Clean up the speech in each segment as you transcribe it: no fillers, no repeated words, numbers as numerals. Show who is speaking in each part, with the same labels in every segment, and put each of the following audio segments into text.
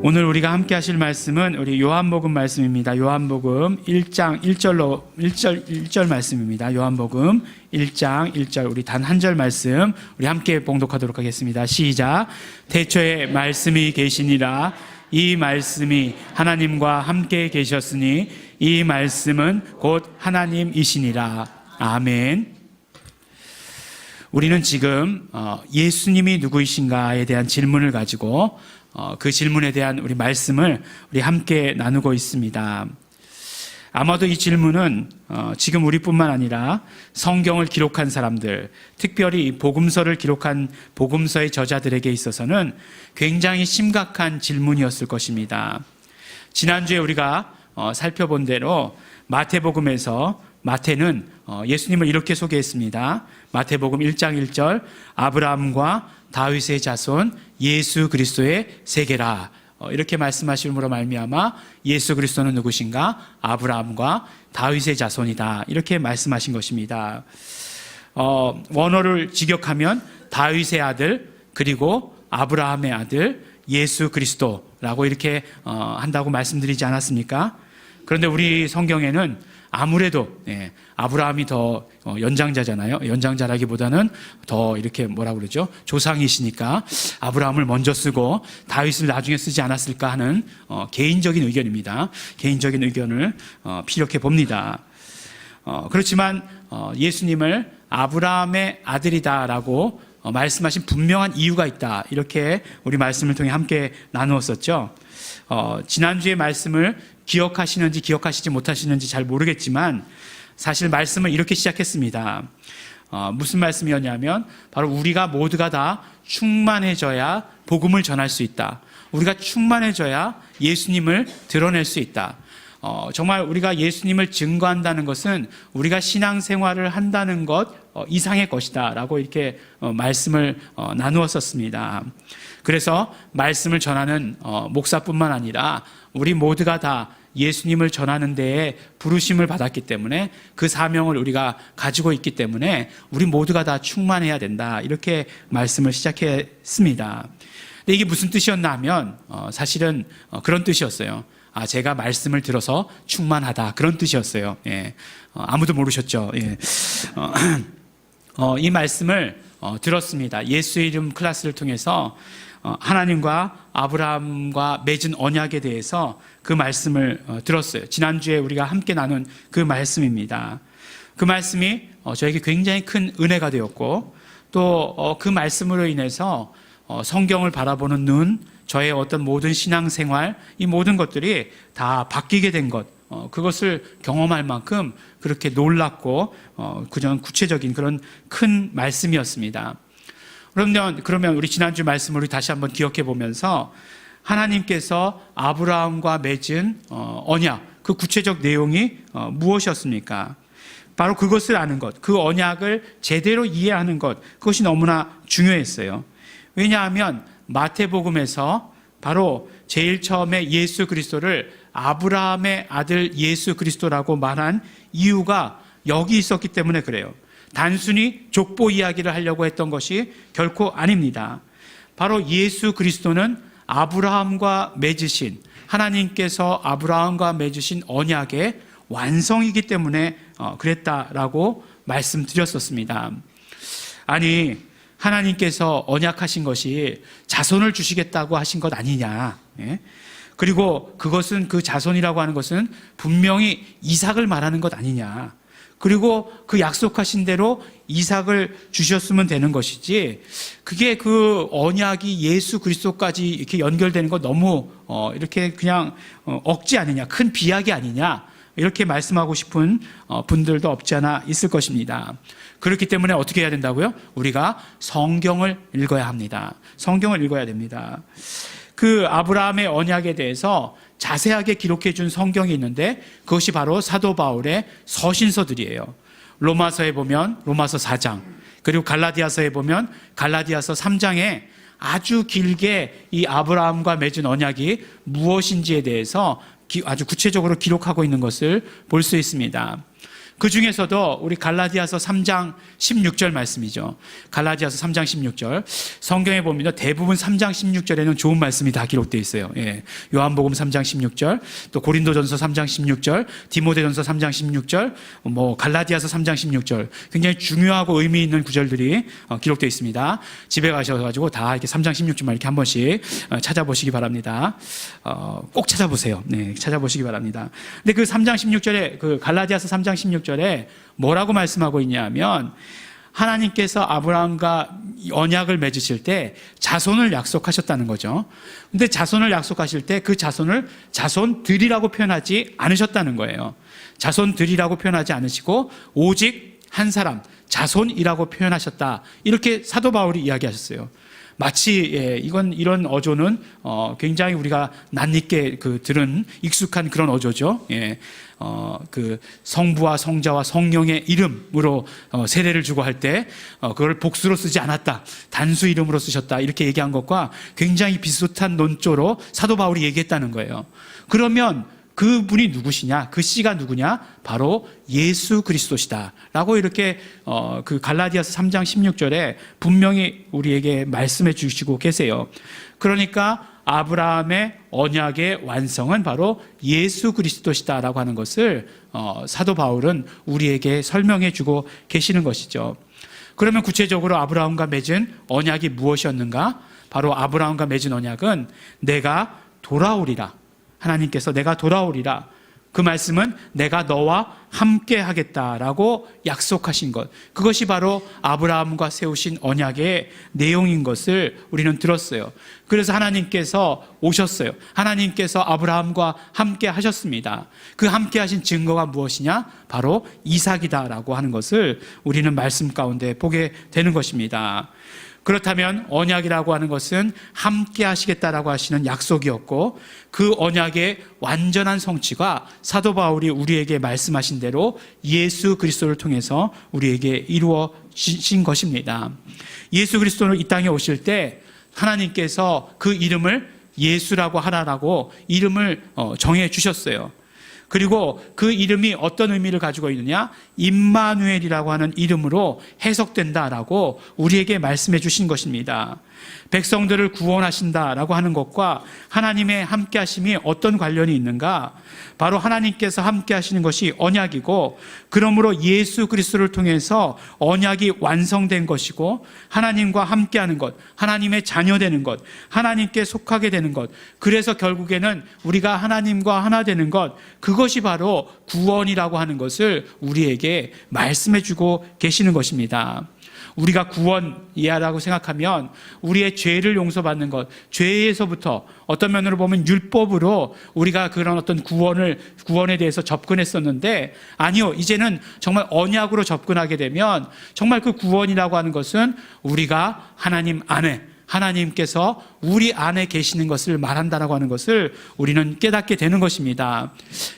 Speaker 1: 오늘 우리가 함께 하실 말씀은 우리 요한복음 말씀입니다. 요한복음 1장 1절 말씀입니다. 요한복음 1장 1절 우리 단 한 절 말씀 우리 함께 봉독하도록 하겠습니다. 시작. 태초에 말씀이 계시니라. 이 말씀이 하나님과 함께 계셨으니 이 말씀은 곧 하나님이시니라. 아멘. 우리는 지금 예수님이 누구이신가에 대한 질문을 가지고 그 질문에 대한 우리 말씀을 우리 함께 나누고 있습니다. 아마도 이 질문은 지금 우리뿐만 아니라 성경을 기록한 사람들, 특별히 복음서를 기록한 복음서의 저자들에게 있어서는 굉장히 심각한 질문이었을 것입니다. 지난주에 우리가 살펴본 대로 마태복음에서 마태는 예수님을 이렇게 소개했습니다. 마태복음 1장 1절 아브라함과 다윗의 자손 예수 그리스도의 세계라. 이렇게 말씀하심으로 말미암아 예수 그리스도는 누구신가? 아브라함과 다윗의 자손이다. 이렇게 말씀하신 것입니다. 원어를 직역하면 다윗의 아들 그리고 아브라함의 아들 예수 그리스도라고 이렇게 한다고 말씀드리지 않았습니까? 그런데 우리 성경에는 아무래도 아브라함이 더 연장자잖아요. 연장자라기보다는 더 이렇게 뭐라고 그러죠? 조상이시니까 아브라함을 먼저 쓰고 다윗을 나중에 쓰지 않았을까 하는 개인적인 의견입니다. 개인적인 의견을 피력해 봅니다. 그렇지만 예수님을 아브라함의 아들이다라고 말씀하신 분명한 이유가 있다. 이렇게 우리 말씀을 통해 함께 나누었었죠. 지난주의 말씀을 기억하시는지 기억하시지 못하시는지 잘 모르겠지만 사실 말씀을 이렇게 시작했습니다. 무슨 말씀이었냐면 바로 우리가 모두가 다 충만해져야 복음을 전할 수 있다. 우리가 충만해져야 예수님을 드러낼 수 있다. 정말 우리가 예수님을 증거한다는 것은 우리가 신앙생활을 한다는 것 이상의 것이다 라고 이렇게 말씀을 나누었었습니다. 그래서 말씀을 전하는 목사뿐만 아니라 우리 모두가 다 예수님을 전하는 데에 부르심을 받았기 때문에 그 사명을 우리가 가지고 있기 때문에 우리 모두가 다 충만해야 된다 이렇게 말씀을 시작했습니다. 근데 이게 무슨 뜻이었나 하면 사실은 그런 뜻이었어요. 제가 말씀을 들어서 충만하다 그런 뜻이었어요. 예. 아무도 모르셨죠. 예. 이 말씀을 들었습니다. 예수의 이름 클래스를 통해서 하나님과 아브라함과 맺은 언약에 대해서 그 말씀을 들었어요. 지난주에 우리가 함께 나눈 그 말씀입니다. 그 말씀이 저에게 굉장히 큰 은혜가 되었고 또 그 말씀으로 인해서 성경을 바라보는 눈, 저의 어떤 모든 신앙생활, 이 모든 것들이 다 바뀌게 된 것, 그것을 경험할 만큼 그렇게 놀랍고 그전 구체적인 그런 큰 말씀이었습니다. 그러면 우리 지난주 말씀을 다시 한번 기억해 보면서 하나님께서 아브라함과 맺은 언약, 그 구체적 내용이 무엇이었습니까? 바로 그것을 아는 것, 그 언약을 제대로 이해하는 것, 그것이 너무나 중요했어요. 왜냐하면 마태복음에서 바로 제일 처음에 예수 그리스도를 아브라함의 아들 예수 그리스도라고 말한 이유가 여기 있었기 때문에 그래요. 단순히 족보 이야기를 하려고 했던 것이 결코 아닙니다. 바로 예수 그리스도는 아브라함과 맺으신, 하나님께서 아브라함과 맺으신 언약의 완성이기 때문에 그랬다라고 말씀드렸었습니다. 아니, 하나님께서 언약하신 것이 자손을 주시겠다고 하신 것 아니냐. 그리고 그것은 그 자손이라고 하는 것은 분명히 이삭을 말하는 것 아니냐. 그리고 그 약속하신 대로 이삭을 주셨으면 되는 것이지 그게 그 언약이 예수 그리스도까지 이렇게 연결되는 거 너무 이렇게 그냥 억지 아니냐, 큰 비약이 아니냐 이렇게 말씀하고 싶은 분들도 없지 않아 있을 것입니다. 그렇기 때문에 어떻게 해야 된다고요? 우리가 성경을 읽어야 합니다. 성경을 읽어야 됩니다. 그 아브라함의 언약에 대해서 자세하게 기록해 준 성경이 있는데 그것이 바로 사도 바울의 서신서들이에요. 로마서에 보면 로마서 4장, 그리고 갈라디아서에 보면 갈라디아서 3장에 아주 길게 이 아브라함과 맺은 언약이 무엇인지에 대해서 아주 구체적으로 기록하고 있는 것을 볼 수 있습니다. 그 중에서도 우리 갈라디아서 3장 16절 말씀이죠. 갈라디아서 3장 16절. 성경에 보면 대부분 3장 16절에는 좋은 말씀이 다 기록되어 있어요. 예. 요한복음 3장 16절, 또 고린도전서 3장 16절, 디모데전서 3장 16절, 갈라디아서 3장 16절. 굉장히 중요하고 의미 있는 구절들이 기록되어 있습니다. 집에 가셔가지고 다 이렇게 3장 16절만 이렇게 한 번씩 찾아보시기 바랍니다. 꼭 찾아보세요. 네, 찾아보시기 바랍니다. 근데 그 3장 16절에, 그 갈라디아서 3장 16절에 뭐라고 말씀하고 있냐면, 하나님께서 아브라함과 언약을 맺으실 때 자손을 약속하셨다는 거죠. 근데 자손을 약속하실 때 그 자손을 자손들이라고 표현하지 않으셨다는 거예요. 자손들이라고 표현하지 않으시고 오직 한 사람, 자손이라고 표현하셨다. 이렇게 사도 바울이 이야기하셨어요. 마치 이런 어조는 굉장히 우리가 낯익게 들은 익숙한 그런 어조죠. 그 성부와 성자와 성령의 이름으로 세례를 주고 할 때 그걸 복수로 쓰지 않았다, 단수 이름으로 쓰셨다, 이렇게 얘기한 것과 굉장히 비슷한 논조로 사도 바울이 얘기했다는 거예요. 그러면 그분이 누구시냐? 그 씨가 누구냐? 바로 예수 그리스도시다 라고 이렇게 그 갈라디아서 3장 16절에 분명히 우리에게 말씀해 주시고 계세요. 그러니까 아브라함의 언약의 완성은 바로 예수 그리스도시다 라고 하는 것을 사도 바울은 우리에게 설명해 주고 계시는 것이죠. 그러면 구체적으로 아브라함과 맺은 언약이 무엇이었는가? 바로 아브라함과 맺은 언약은 내가 돌아오리라, 하나님께서 내가 돌아오리라, 그 말씀은 내가 너와 함께 하겠다라고 약속하신 것, 그것이 바로 아브라함과 세우신 언약의 내용인 것을 우리는 들었어요. 그래서 하나님께서 오셨어요. 하나님께서 아브라함과 함께 하셨습니다. 그 함께 하신 증거가 무엇이냐? 바로 이삭이다라고 하는 것을 우리는 말씀 가운데 보게 되는 것입니다. 그렇다면 언약이라고 하는 것은 함께 하시겠다라고 하시는 약속이었고, 그 언약의 완전한 성취가 사도 바울이 우리에게 말씀하신 대로 예수 그리스도를 통해서 우리에게 이루어진 것입니다. 예수 그리스도는 이 땅에 오실 때 하나님께서 그 이름을 예수라고 하라라고 이름을 정해 주셨어요. 그리고 그 이름이 어떤 의미를 가지고 있느냐? 임마누엘이라고 하는 이름으로 해석된다라고 우리에게 말씀해 주신 것입니다. 백성들을 구원하신다라고 하는 것과 하나님의 함께 하심이 어떤 관련이 있는가? 바로 하나님께서 함께 하시는 것이 언약이고, 그러므로 예수 그리스도를 통해서 언약이 완성된 것이고, 하나님과 함께 하는 것, 하나님의 자녀 되는 것, 하나님께 속하게 되는 것, 그래서 결국에는 우리가 하나님과 하나 되는 것, 그것이 바로 구원이라고 하는 것을 우리에게 말씀해 주고 계시는 것입니다. 우리가 구원이야라고 생각하면 우리의 죄를 용서받는 것, 죄에서부터 어떤 면으로 보면 율법으로 우리가 그런 어떤 구원에 대해서 접근했었는데, 아니요, 이제는 정말 언약으로 접근하게 되면 정말 그 구원이라고 하는 것은 우리가 하나님 안에, 하나님께서 우리 안에 계시는 것을 말한다라고 하는 것을 우리는 깨닫게 되는 것입니다.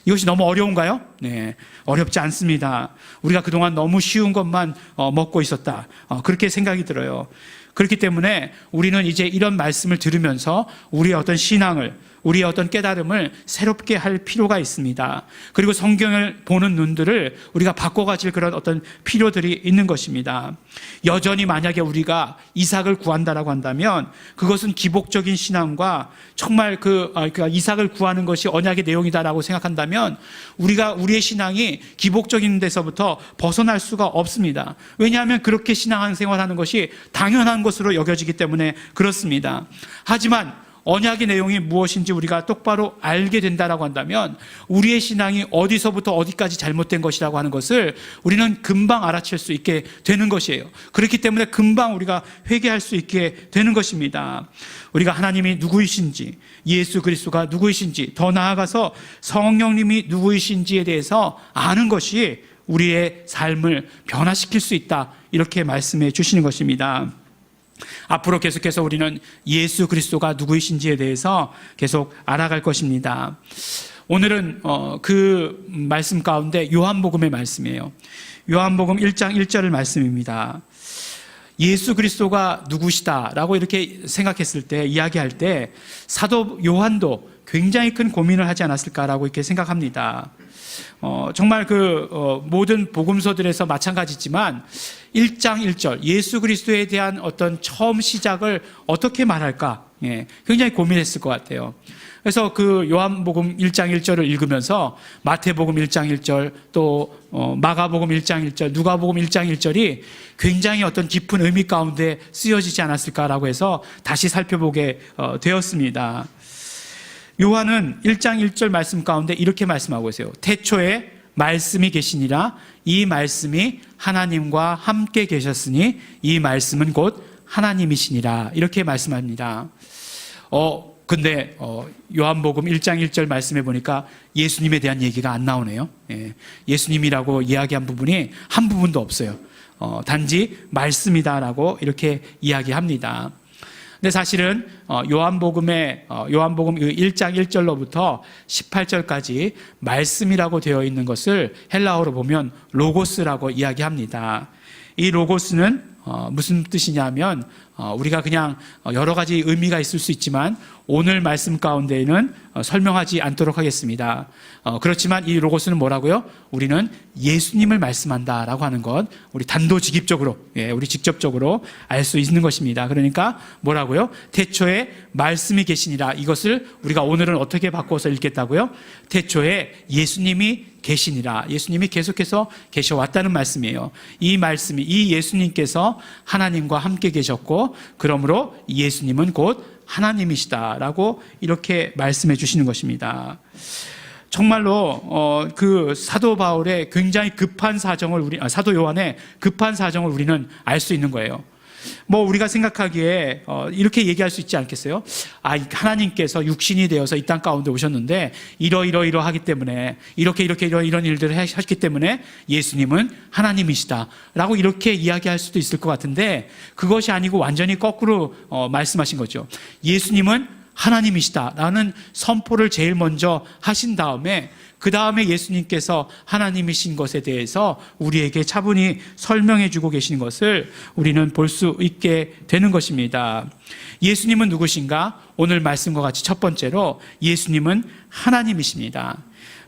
Speaker 1: 이것이 너무 어려운가요? 네, 어렵지 않습니다. 우리가 그동안 너무 쉬운 것만 먹고 있었다, 그렇게 생각이 들어요. 그렇기 때문에 우리는 이제 이런 말씀을 들으면서 우리의 어떤 신앙을, 우리의 어떤 깨달음을 새롭게 할 필요가 있습니다. 그리고 성경을 보는 눈들을 우리가 바꿔가질 그런 어떤 필요들이 있는 것입니다. 여전히 만약에 우리가 이삭을 구한다라고 한다면 그것은 기복적인 신앙과 정말 이삭을 구하는 것이 언약의 내용이다라고 생각한다면 우리가 우리의 신앙이 기복적인 데서부터 벗어날 수가 없습니다. 왜냐하면 그렇게 신앙 생활하는 것이 당연한 것으로 여겨지기 때문에 그렇습니다. 하지만 언약의 내용이 무엇인지 우리가 똑바로 알게 된다라고 한다면 우리의 신앙이 어디서부터 어디까지 잘못된 것이라고 하는 것을 우리는 금방 알아챌 수 있게 되는 것이에요. 그렇기 때문에 금방 우리가 회개할 수 있게 되는 것입니다. 우리가 하나님이 누구이신지, 예수 그리스도가 누구이신지, 더 나아가서 성령님이 누구이신지에 대해서 아는 것이 우리의 삶을 변화시킬 수 있다, 이렇게 말씀해 주시는 것입니다. 앞으로 계속해서 우리는 예수 그리스도가 누구이신지에 대해서 계속 알아갈 것입니다. 오늘은 그 말씀 가운데 요한복음의 말씀이에요. 요한복음 1장 1절의 말씀입니다. 예수 그리스도가 누구시다라고 이렇게 생각했을 때, 이야기할 때 사도 요한도 굉장히 큰 고민을 하지 않았을까라고 이렇게 생각합니다. 정말 모든 복음서들에서 마찬가지지만 1장 1절 예수 그리스도에 대한 어떤 처음 시작을 어떻게 말할까? 굉장히 고민했을 것 같아요. 그래서 요한복음 1장 1절을 읽으면서 마태복음 1장 1절 또 마가복음 1장 1절 누가복음 1장 1절이 굉장히 어떤 깊은 의미 가운데 쓰여지지 않았을까라고 해서 다시 살펴보게 되었습니다. 요한은 1장 1절 말씀 가운데 이렇게 말씀하고 있어요. 태초에 말씀이 계시니라. 이 말씀이 하나님과 함께 계셨으니 이 말씀은 곧 하나님이시니라. 이렇게 말씀합니다. 근데 요한복음 1장 1절 말씀해 보니까 예수님에 대한 얘기가 안 나오네요. 예수님이라고 이야기한 부분이 한 부분도 없어요. 단지 말씀이다라고 이렇게 이야기합니다. 근데 사실은 요한복음 1장 1절로부터 18절까지 말씀이라고 되어 있는 것을 헬라어로 보면 로고스라고 이야기합니다. 이 로고스는 무슨 뜻이냐면 우리가 그냥 여러 가지 의미가 있을 수 있지만 오늘 말씀 가운데에는 설명하지 않도록 하겠습니다. 그렇지만 이 로고스는 뭐라고요? 우리는 예수님을 말씀한다라고 하는 것, 우리 단도직입적으로, 우리 직접적으로 알 수 있는 것입니다. 그러니까 뭐라고요? 태초에 말씀이 계시니라. 이것을 우리가 오늘은 어떻게 바꿔서 읽겠다고요? 태초에 예수님이 계시니라. 예수님이 계속해서 계셔왔다는 말씀이에요. 이 말씀이, 이 예수님께서 하나님과 함께 계셨고 그러므로 예수님은 곧 하나님이시다라고 이렇게 말씀해 주시는 것입니다. 정말로 사도 바울의 굉장히 급한 사정을 사도 요한의 급한 사정을 우리는 알 수 있는 거예요. 우리가 생각하기에 이렇게 얘기할 수 있지 않겠어요? 하나님께서 육신이 되어서 이 땅 가운데 오셨는데 이러하기 때문에 이런 일들을 하셨기 때문에 예수님은 하나님이시다라고 이렇게 이야기할 수도 있을 것 같은데 그것이 아니고 완전히 거꾸로 말씀하신 거죠. 예수님은 하나님이시다라는 선포를 제일 먼저 하신 다음에 그 다음에 예수님께서 하나님이신 것에 대해서 우리에게 차분히 설명해 주고 계시는 것을 우리는 볼 수 있게 되는 것입니다. 예수님은 누구신가? 오늘 말씀과 같이 첫 번째로 예수님은 하나님이십니다.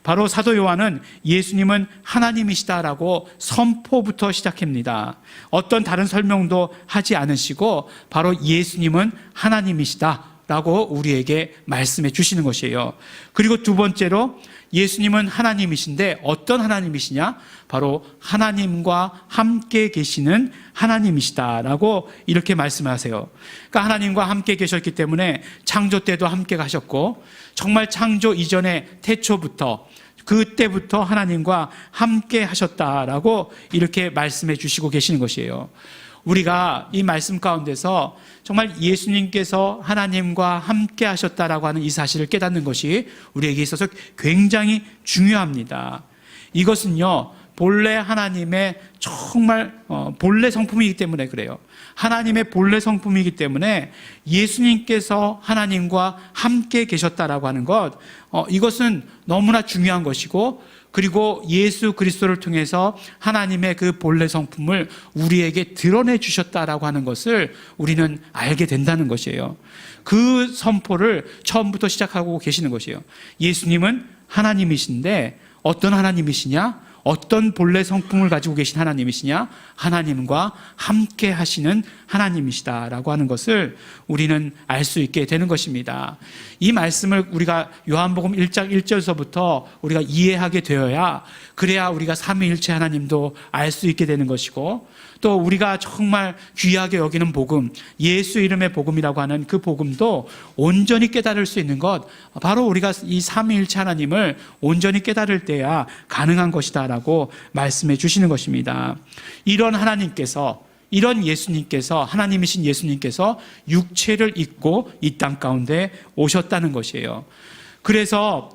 Speaker 1: 바로 사도 요한은 예수님은 하나님이시다라고 선포부터 시작합니다. 어떤 다른 설명도 하지 않으시고 바로 예수님은 하나님이시다 라고 우리에게 말씀해 주시는 것이에요. 그리고 두 번째로 예수님은 하나님이신데 어떤 하나님이시냐? 바로 하나님과 함께 계시는 하나님이시다라고 이렇게 말씀하세요. 그러니까 하나님과 함께 계셨기 때문에 창조 때도 함께 가셨고 정말 창조 이전에 태초부터 그때부터 하나님과 함께 하셨다라고 이렇게 말씀해 주시고 계시는 것이에요. 우리가 이 말씀 가운데서 정말 예수님께서 하나님과 함께 하셨다라고 하는 이 사실을 깨닫는 것이 우리에게 있어서 굉장히 중요합니다. 이것은요, 본래 하나님의 정말 본래 성품이기 때문에 그래요. 하나님의 본래 성품이기 때문에 예수님께서 하나님과 함께 계셨다라고 하는 것, 이것은 너무나 중요한 것이고 그리고 예수 그리스도를 통해서 하나님의 그 본래 성품을 우리에게 드러내 주셨다라고 하는 것을 우리는 알게 된다는 것이에요. 그 선포를 처음부터 시작하고 계시는 것이에요. 예수님은 하나님이신데 어떤 하나님이시냐? 어떤 본래 성품을 가지고 계신 하나님이시냐? 하나님과 함께 하시는 하나님이시다라고 하는 것을 우리는 알 수 있게 되는 것입니다. 이 말씀을 우리가 요한복음 1장 1절서부터 우리가 이해하게 되어야 그래야 우리가 삼위일체 하나님도 알 수 있게 되는 것이고 또 우리가 정말 귀하게 여기는 복음, 예수 이름의 복음이라고 하는 그 복음도 온전히 깨달을 수 있는 것, 바로 우리가 이 삼위일체 하나님을 온전히 깨달을 때야 가능한 것이다라고 말씀해 주시는 것입니다. 이런 하나님께서, 이런 예수님께서, 하나님이신 예수님께서 육체를 입고 이 땅 가운데 오셨다는 것이에요. 그래서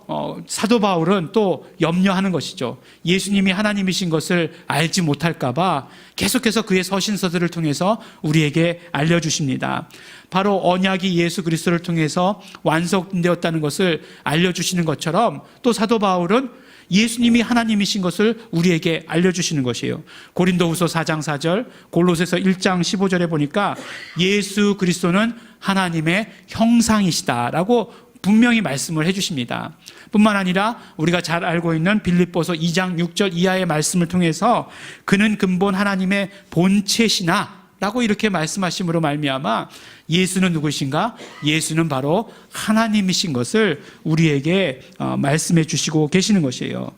Speaker 1: 사도 바울은 또 염려하는 것이죠. 예수님이 하나님이신 것을 알지 못할까 봐 계속해서 그의 서신서들을 통해서 우리에게 알려주십니다. 바로 언약이 예수 그리스도를 통해서 완성되었다는 것을 알려주시는 것처럼 또 사도 바울은 예수님이 하나님이신 것을 우리에게 알려주시는 것이에요. 고린도후서 4장 4절, 골로새서 1장 15절에 보니까 예수 그리스도는 하나님의 형상이시다라고 분명히 말씀을 해주십니다. 뿐만 아니라 우리가 잘 알고 있는 빌립보서 2장 6절 이하의 말씀을 통해서 그는 근본 하나님의 본체시나 라고 이렇게 말씀하심으로 말미암아 예수는 누구신가? 예수는 바로 하나님이신 것을 우리에게 말씀해 주시고 계시는 것이에요.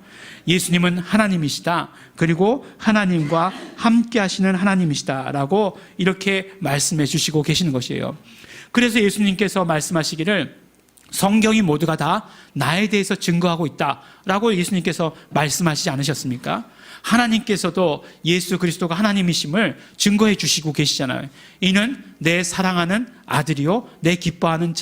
Speaker 1: 예수님은 하나님이시다. 그리고 하나님과 함께 하시는 하나님이시다라고 이렇게 말씀해 주시고 계시는 것이에요. 그래서 예수님께서 말씀하시기를 성경이 모두가 다 나에 대해서 증거하고 있다라고 예수님께서 말씀하시지 않으셨습니까? 하나님께서도 예수 그리스도가 하나님이심을 증거해 주시고 계시잖아요. 이는 내 사랑하는 아들이요 내 기뻐하는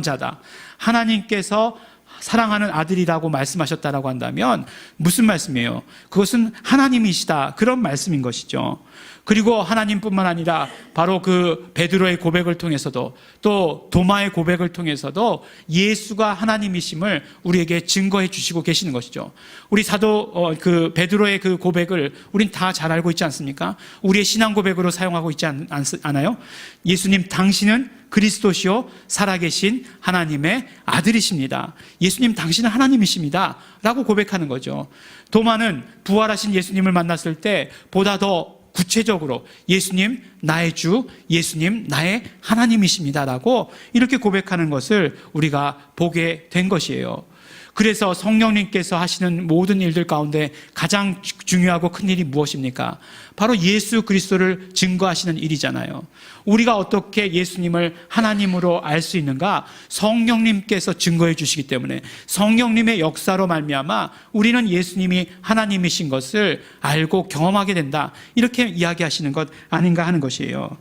Speaker 1: 자다. 하나님께서 사랑하는 아들이라고 말씀하셨다라고 한다면 무슨 말씀이에요? 그것은 하나님이시다, 그런 말씀인 것이죠. 그리고 하나님뿐만 아니라 바로 그 베드로의 고백을 통해서도 또 도마의 고백을 통해서도 예수가 하나님이심을 우리에게 증거해 주시고 계시는 것이죠. 우리 사도 그 베드로의 그 고백을 우린 다 잘 알고 있지 않습니까? 우리의 신앙 고백으로 사용하고 있지 않아요? 예수님 당신은 그리스도시요 살아계신 하나님의 아들이십니다. 예수님 당신은 하나님이십니다 라고 고백하는 거죠. 도마는 부활하신 예수님을 만났을 때 보다 더 구체적으로 예수님 나의 주, 예수님 나의 하나님이십니다라고 이렇게 고백하는 것을 우리가 보게 된 것이에요. 그래서 성령님께서 하시는 모든 일들 가운데 가장 중요하고 큰 일이 무엇입니까? 바로 예수 그리스도를 증거하시는 일이잖아요. 우리가 어떻게 예수님을 하나님으로 알 수 있는가? 성령님께서 증거해 주시기 때문에 성령님의 역사로 말미암아 우리는 예수님이 하나님이신 것을 알고 경험하게 된다, 이렇게 이야기하시는 것 아닌가 하는 것이에요.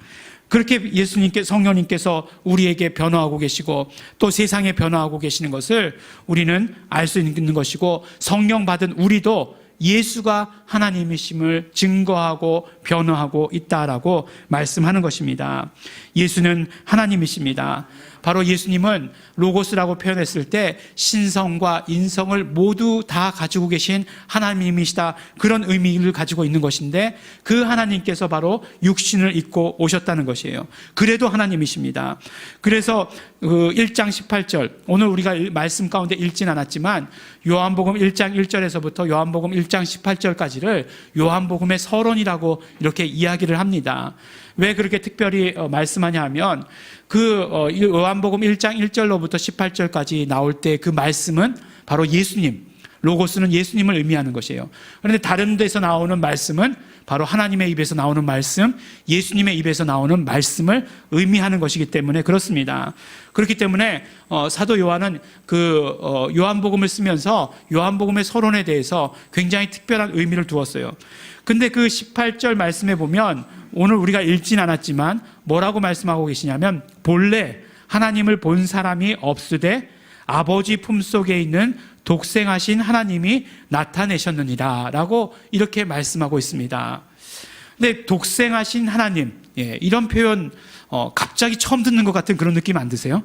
Speaker 1: 그렇게 예수님께 성령님께서 우리에게 변화하고 계시고 또 세상에 변화하고 계시는 것을 우리는 알 수 있는 것이고, 성령 받은 우리도 예수가 하나님이심을 증거하고 변화하고 있다라고 말씀하는 것입니다. 예수는 하나님이십니다. 바로 예수님은 로고스라고 표현했을 때 신성과 인성을 모두 다 가지고 계신 하나님이시다, 그런 의미를 가지고 있는 것인데 그 하나님께서 바로 육신을 입고 오셨다는 것이에요. 그래도 하나님이십니다. 그래서 1장 18절, 오늘 우리가 말씀 가운데 읽진 않았지만 요한복음 1장 1절에서부터 요한복음 1장 18절까지를 요한복음의 서론이라고 이렇게 이야기를 합니다. 왜 그렇게 특별히 말씀하냐 하면 그 요한복음 1장 1절로부터 18절까지 나올 때 그 말씀은 바로 예수님, 로고스는 예수님을 의미하는 것이에요. 그런데 다른 데서 나오는 말씀은 바로 하나님의 입에서 나오는 말씀, 예수님의 입에서 나오는 말씀을 의미하는 것이기 때문에 그렇습니다. 그렇기 때문에 사도 요한은 그 요한복음을 쓰면서 요한복음의 서론에 대해서 굉장히 특별한 의미를 두었어요. 근데 그 18절 말씀에 보면 오늘 우리가 읽진 않았지만 뭐라고 말씀하고 계시냐면 본래 하나님을 본 사람이 없으되 아버지 품속에 있는 독생하신 하나님이 나타내셨느니라 라고 이렇게 말씀하고 있습니다. 근데 독생하신 하나님, 이런 표현 갑자기 처음 듣는 것 같은 그런 느낌 안 드세요?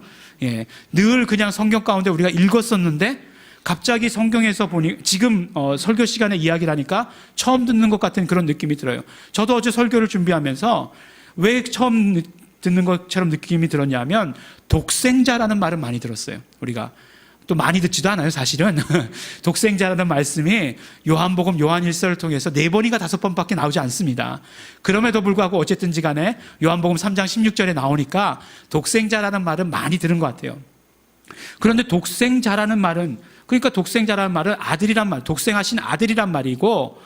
Speaker 1: 늘 그냥 성경 가운데 우리가 읽었었는데 갑자기 성경에서 보니 지금 설교 시간에 이야기를 하니까 처음 듣는 것 같은 그런 느낌이 들어요. 저도 어제 설교를 준비하면서 왜 처음 듣는 것처럼 느낌이 들었냐면 독생자라는 말은 많이 들었어요. 우리가 또 많이 듣지도 않아요, 사실은. 독생자라는 말씀이 요한복음 요한 1서를 통해서 4번인가 5번밖에 나오지 않습니다. 그럼에도 불구하고 어쨌든지 간에 요한복음 3장 16절에 나오니까 독생자라는 말은 많이 들은 것 같아요. 그런데 독생자라는 말은, 그러니까 독생자라는 말은 아들이란 말, 독생하신 아들이란 말이고,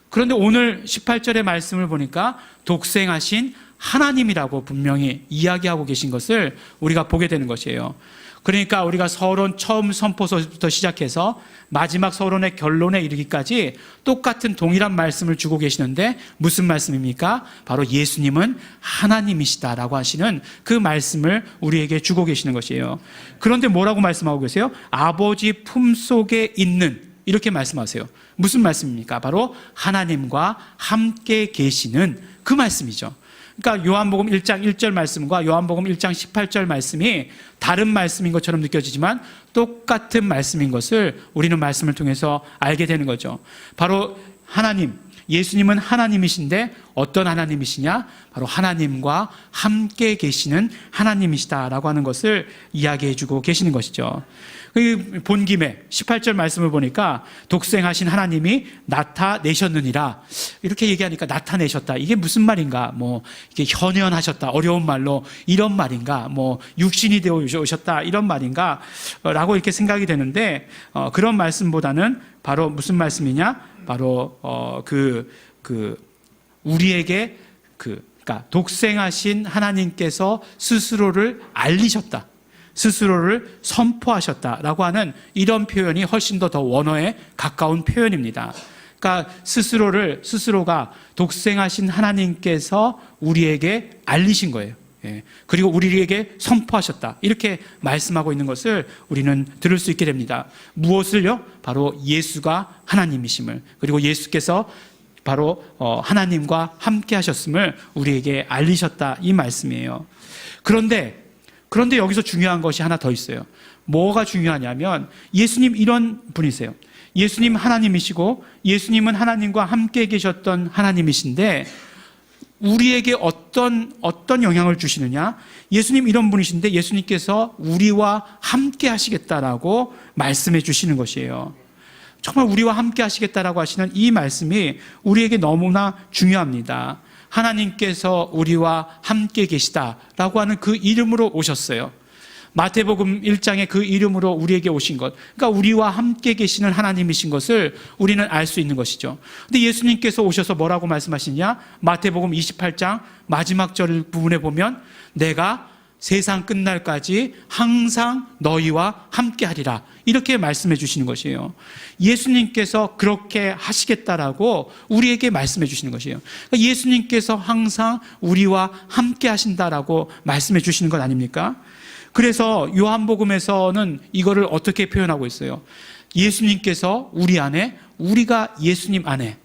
Speaker 1: 그런데 오늘 18절의 말씀을 보니까 독생하신 하나님이라고 분명히 이야기하고 계신 것을 우리가 보게 되는 것이에요. 그러니까 우리가 서론 처음 선포서부터 시작해서 마지막 서론의 결론에 이르기까지 똑같은 동일한 말씀을 주고 계시는데 무슨 말씀입니까? 바로 예수님은 하나님이시다라고 하시는 그 말씀을 우리에게 주고 계시는 것이에요. 그런데 뭐라고 말씀하고 계세요? 아버지 품속에 있는, 이렇게 말씀하세요. 무슨 말씀입니까? 바로 하나님과 함께 계시는 그 말씀이죠. 그러니까 요한복음 1장 1절 말씀과 요한복음 1장 18절 말씀이 다른 말씀인 것처럼 느껴지지만 똑같은 말씀인 것을 우리는 말씀을 통해서 알게 되는 거죠. 바로 하나님, 예수님은 하나님이신데 어떤 하나님이시냐? 바로 하나님과 함께 계시는 하나님이시다라고 하는 것을 이야기해 주고 계시는 것이죠. 본 김에 18절 말씀을 보니까 독생하신 하나님이 나타내셨느니라 이렇게 얘기하니까 나타내셨다. 이게 무슨 말인가? 뭐 이게 현현하셨다. 어려운 말로 이런 말인가? 뭐 육신이 되어 오셨다. 이런 말인가? 라고 이렇게 생각이 되는데 그런 말씀보다는 바로 무슨 말씀이냐? 바로 우리에게 그러니까 독생하신 하나님께서 스스로를 알리셨다. 스스로를 선포하셨다라고 하는 이런 표현이 훨씬 더 원어에 가까운 표현입니다. 그러니까 스스로가 독생하신 하나님께서 우리에게 알리신 거예요. 그리고 우리에게 선포하셨다. 이렇게 말씀하고 있는 것을 우리는 들을 수 있게 됩니다. 무엇을요? 바로 예수가 하나님이심을, 그리고 예수께서 바로 하나님과 함께 하셨음을 우리에게 알리셨다, 이 말씀이에요. 그런데 여기서 중요한 것이 하나 더 있어요. 뭐가 중요하냐면 예수님 이런 분이세요. 예수님 하나님이시고 예수님은 하나님과 함께 계셨던 하나님이신데 우리에게 어떤 영향을 주시느냐? 예수님 이런 분이신데 예수님께서 우리와 함께 하시겠다라고 말씀해 주시는 것이에요. 정말 우리와 함께 하시겠다라고 하시는 이 말씀이 우리에게 너무나 중요합니다. 하나님께서 우리와 함께 계시다라고 하는 그 이름으로 오셨어요. 마태복음 1장에 그 이름으로 우리에게 오신 것, 그러니까 우리와 함께 계시는 하나님이신 것을 우리는 알 수 있는 것이죠. 근데 예수님께서 오셔서 뭐라고 말씀하시냐? 마태복음 28장 마지막 절 부분에 보면 내가 세상 끝날까지 항상 너희와 함께 하리라, 이렇게 말씀해 주시는 것이에요. 예수님께서 그렇게 하시겠다라고 우리에게 말씀해 주시는 것이에요. 그러니까 예수님께서 항상 우리와 함께 하신다라고 말씀해 주시는 것 아닙니까? 그래서 요한복음에서는 이거를 어떻게 표현하고 있어요? 예수님께서 우리 안에, 우리가 예수님 안에,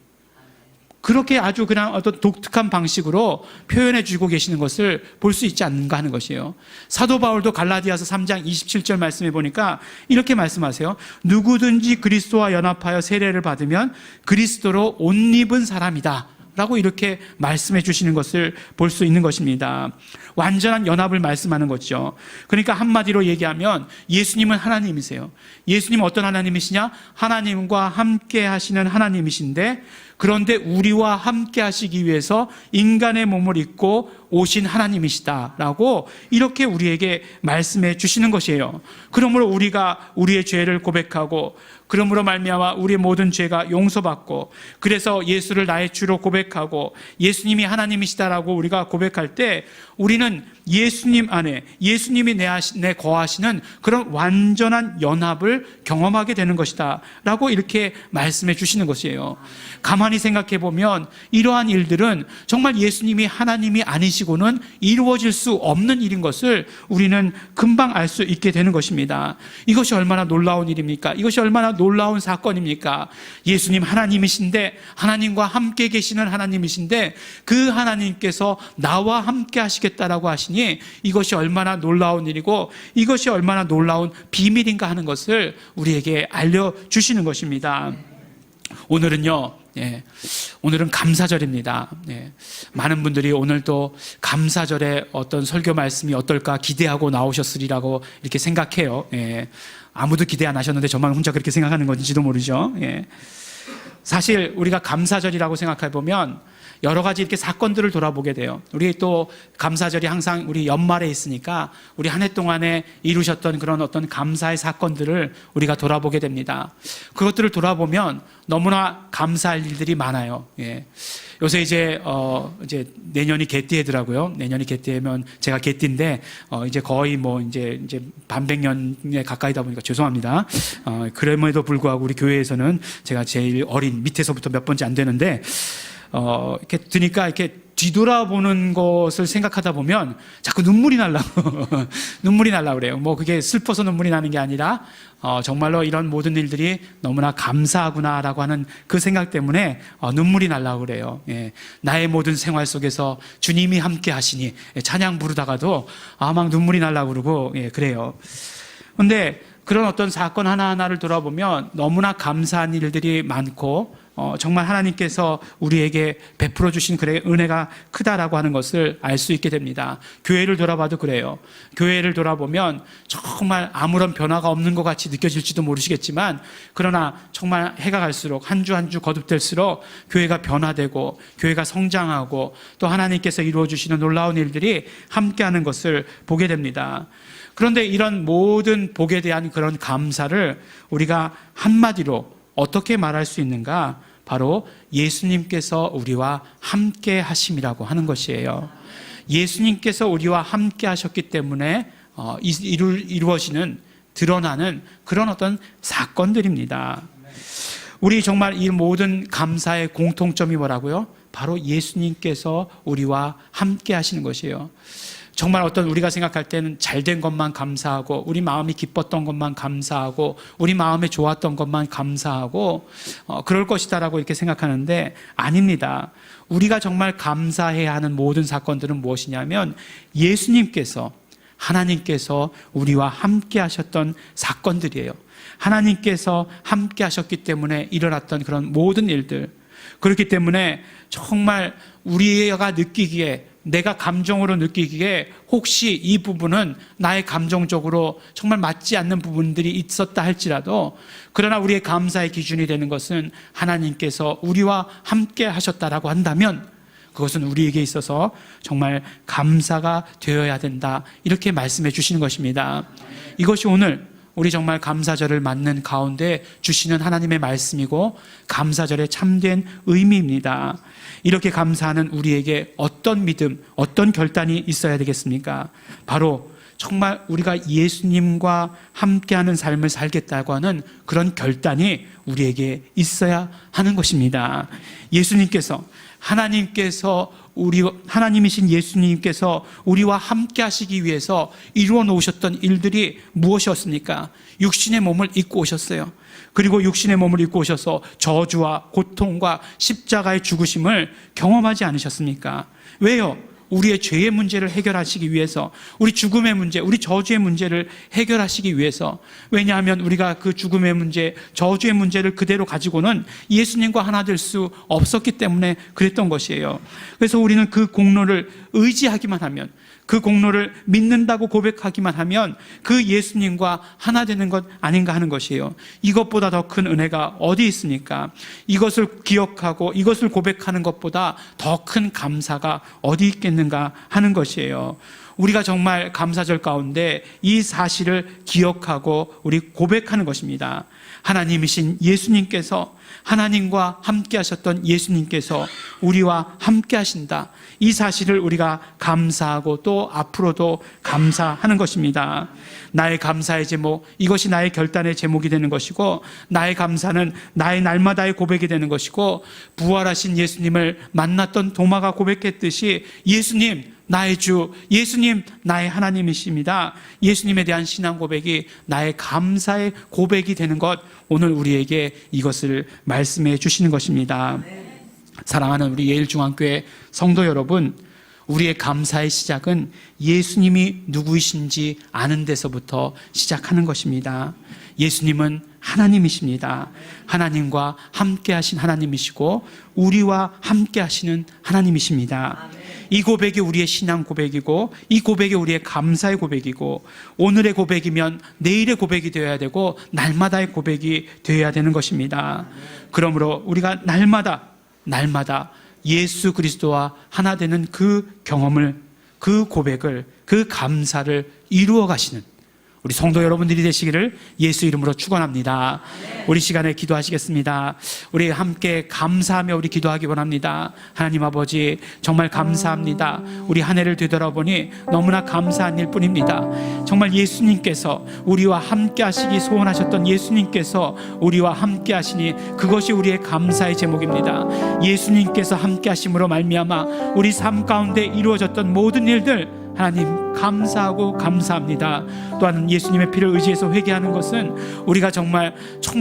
Speaker 1: 그렇게 아주 그냥 어떤 독특한 방식으로 표현해 주고 계시는 것을 볼 수 있지 않는가 하는 것이에요. 사도 바울도 갈라디아서 3장 27절 말씀해 보니까 이렇게 말씀하세요. 누구든지 그리스도와 연합하여 세례를 받으면 그리스도로 옷 입은 사람이다 라고 이렇게 말씀해 주시는 것을 볼 수 있는 것입니다. 완전한 연합을 말씀하는 거죠. 그러니까 한마디로 얘기하면 예수님은 하나님이세요. 예수님은 어떤 하나님이시냐? 하나님과 함께 하시는 하나님이신데, 그런데 우리와 함께 하시기 위해서 인간의 몸을 입고 오신 하나님이시다라고 이렇게 우리에게 말씀해 주시는 것이에요. 그러므로 우리가 우리의 죄를 고백하고, 그러므로 말미암아 우리의 모든 죄가 용서받고, 그래서 예수를 나의 주로 고백하고 예수님이 하나님이시다라고 우리가 고백할 때 우리는 예수님 안에, 예수님이 내 거하시는 그런 완전한 연합을 경험하게 되는 것이다 라고 이렇게 말씀해 주시는 것이에요. 가만히 생각해 보면 이러한 일들은 정말 예수님이 하나님이 아니시고는 이루어질 수 없는 일인 것을 우리는 금방 알 수 있게 되는 것입니다. 이것이 얼마나 놀라운 일입니까? 이것이 얼마나 놀라운 사건입니까? 예수님 하나님이신데, 하나님과 함께 계시는 하나님이신데 그 하나님께서 나와 함께 하시겠다라고 하시니 이것이 얼마나 놀라운 일이고 이것이 얼마나 놀라운 비밀인가 하는 것을 우리에게 알려주시는 것입니다. 오늘은요, 오늘은 감사절입니다. 많은 분들이 오늘 또 감사절에 어떤 설교 말씀이 어떨까 기대하고 나오셨으리라고 이렇게 생각해요. 아무도 기대 안 하셨는데 저만 혼자 그렇게 생각하는 건지도 모르죠. 사실 우리가 감사절이라고 생각해 보면 여러 가지 이렇게 사건들을 돌아보게 돼요. 우리 또 감사절이 항상 우리 연말에 있으니까 우리 한 해 동안에 이루셨던 그런 어떤 감사의 사건들을 우리가 돌아보게 됩니다. 그것들을 돌아보면 너무나 감사할 일들이 많아요. 요새 이제 내년이 개띠해더라고요. 내년이 개띠하면 제가 개띠인데 이제 거의 이제 반백년에 가까이다 보니까 죄송합니다. 그럼에도 불구하고 우리 교회에서는 제가 제일 어린, 밑에서부터 몇 번째 안 되는데 이렇게 드니까 이렇게 뒤돌아보는 것을 생각하다 보면 자꾸 눈물이 날라고 눈물이 날라고 그래요. 그게 슬퍼서 눈물이 나는 게 아니라 정말로 이런 모든 일들이 너무나 감사하구나라고 하는 그 생각 때문에 눈물이 날라고 그래요. 나의 모든 생활 속에서 주님이 함께 하시니 찬양 부르다가도 막 눈물이 날라고 그러고 그래요. 그런데 그런 어떤 사건 하나하나를 돌아보면 너무나 감사한 일들이 많고 정말 하나님께서 우리에게 베풀어 주신 그의 은혜가 크다라고 하는 것을 알 수 있게 됩니다. 교회를 돌아봐도 그래요. 교회를 돌아보면 정말 아무런 변화가 없는 것 같이 느껴질지도 모르시겠지만, 그러나 정말 해가 갈수록 한 주 한 주 거듭될수록 교회가 변화되고 교회가 성장하고 또 하나님께서 이루어 주시는 놀라운 일들이 함께하는 것을 보게 됩니다. 그런데 이런 모든 복에 대한 그런 감사를 우리가 한마디로 어떻게 말할 수 있는가? 바로 예수님께서 우리와 함께 하심이라고 하는 것이에요. 예수님께서 우리와 함께 하셨기 때문에 이루어지는, 드러나는 그런 어떤 사건들입니다. 우리 정말 이 모든 감사의 공통점이 뭐라고요? 바로 예수님께서 우리와 함께 하시는 것이에요. 정말 어떤 우리가 생각할 때는 잘된 것만 감사하고, 우리 마음이 기뻤던 것만 감사하고, 우리 마음에 좋았던 것만 감사하고 그럴 것이다라고 이렇게 생각하는데 아닙니다. 우리가 정말 감사해야 하는 모든 사건들은 무엇이냐면 예수님께서, 하나님께서 우리와 함께 하셨던 사건들이에요. 하나님께서 함께 하셨기 때문에 일어났던 그런 모든 일들, 그렇기 때문에 정말 우리가 느끼기에, 내가 감정으로 느끼기에 혹시 이 부분은 나의 감정적으로 정말 맞지 않는 부분들이 있었다 할지라도, 그러나 우리의 감사의 기준이 되는 것은 하나님께서 우리와 함께 하셨다라고 한다면 그것은 우리에게 있어서 정말 감사가 되어야 된다, 이렇게 말씀해 주시는 것입니다. 이것이 오늘 우리 정말 감사절을 맞는 가운데 주시는 하나님의 말씀이고 감사절의 참된 의미입니다. 이렇게 감사하는 우리에게 어떤 믿음, 어떤 결단이 있어야 되겠습니까? 바로 정말 우리가 예수님과 함께하는 삶을 살겠다고 하는 그런 결단이 우리에게 있어야 하는 것입니다. 예수님께서, 하나님이신 예수님께서 우리와 함께 하시기 위해서 이루어 놓으셨던 일들이 무엇이었습니까? 육신의 몸을 입고 오셨어요. 그리고 육신의 몸을 입고 오셔서 저주와 고통과 십자가의 죽으심을 경험하지 않으셨습니까? 왜요? 우리의 죄의 문제를 해결하시기 위해서, 우리 죽음의 문제, 우리 저주의 문제를 해결하시기 위해서. 왜냐하면 우리가 그 죽음의 문제, 저주의 문제를 그대로 가지고는 예수님과 하나 될 수 없었기 때문에 그랬던 것이에요. 그래서 우리는 그 공로를 의지하기만 하면, 그 공로를 믿는다고 고백하기만 하면 그 예수님과 하나 되는 것 아닌가 하는 것이에요. 이것보다 더 큰 은혜가 어디 있습니까? 이것을 기억하고 이것을 고백하는 것보다 더 큰 감사가 어디 있겠는가 하는 것이에요. 우리가 정말 감사절 가운데 이 사실을 기억하고 우리 고백하는 것입니다. 하나님이신 예수님께서, 하나님과 함께 하셨던 예수님께서 우리와 함께 하신다, 이 사실을 우리가 감사하고 또 앞으로도 감사하는 것입니다. 나의 감사의 제목, 이것이 나의 결단의 제목이 되는 것이고, 나의 감사는 나의 날마다의 고백이 되는 것이고, 부활하신 예수님을 만났던 도마가 고백했듯이 예수님 나의 주, 예수님 나의 하나님이십니다, 예수님에 대한 신앙 고백이 나의 감사의 고백이 되는 것, 오늘 우리에게 이것을 말씀해 주시는 것입니다. 사랑하는 우리 예일중앙교회 성도 여러분, 우리의 감사의 시작은 예수님이 누구이신지 아는 데서부터 시작하는 것입니다. 예수님은 하나님이십니다. 하나님과 함께 하신 하나님이시고 우리와 함께 하시는 하나님이십니다. 이 고백이 우리의 신앙 고백이고, 이 고백이 우리의 감사의 고백이고, 오늘의 고백이면 내일의 고백이 되어야 되고 날마다의 고백이 되어야 되는 것입니다. 그러므로 우리가 날마다 예수 그리스도와 하나 되는 그 경험을, 그 고백을, 그 감사를 이루어 가시는 우리 성도 여러분들이 되시기를 예수 이름으로 축원합니다. 우리 시간에 기도하시겠습니다. 우리 함께 감사하며 우리 기도하기 원합니다. 하나님 아버지, 정말 감사합니다. 우리 한 해를 되돌아보니 너무나 감사한 일뿐입니다. 정말 예수님께서 우리와 함께 하시기 소원하셨던 예수님께서 우리와 함께 하시니 그것이 우리의 감사의 제목입니다. 예수님께서 함께 하심으로 말미암아 우리 삶 가운데 이루어졌던 모든 일들 하나님 감사하고 감사합니다. 또한 예수님의 피를 의지해서 회개하는 것은 우리가 정말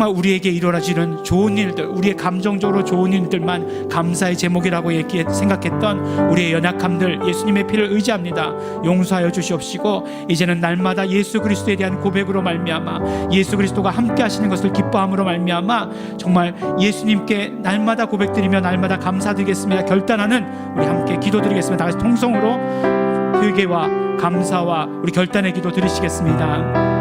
Speaker 1: 우리에게 이루어지는 좋은 일들, 우리의 감정적으로 좋은 일들만 감사의 제목이라고 생각했던 우리의 연약함들 예수님의 피를 의지합니다. 용서하여 주시옵시고 이제는 날마다 예수 그리스도에 대한 고백으로 말미암아 예수 그리스도가 함께 하시는 것을 기뻐함으로 말미암아 정말 예수님께 날마다 고백드리며 날마다 감사드리겠습니다 결단하는 우리 함께 기도드리겠습니다. 다 같이 통성으로 회개와 감사와 우리 결단의 기도 드리시겠습니다.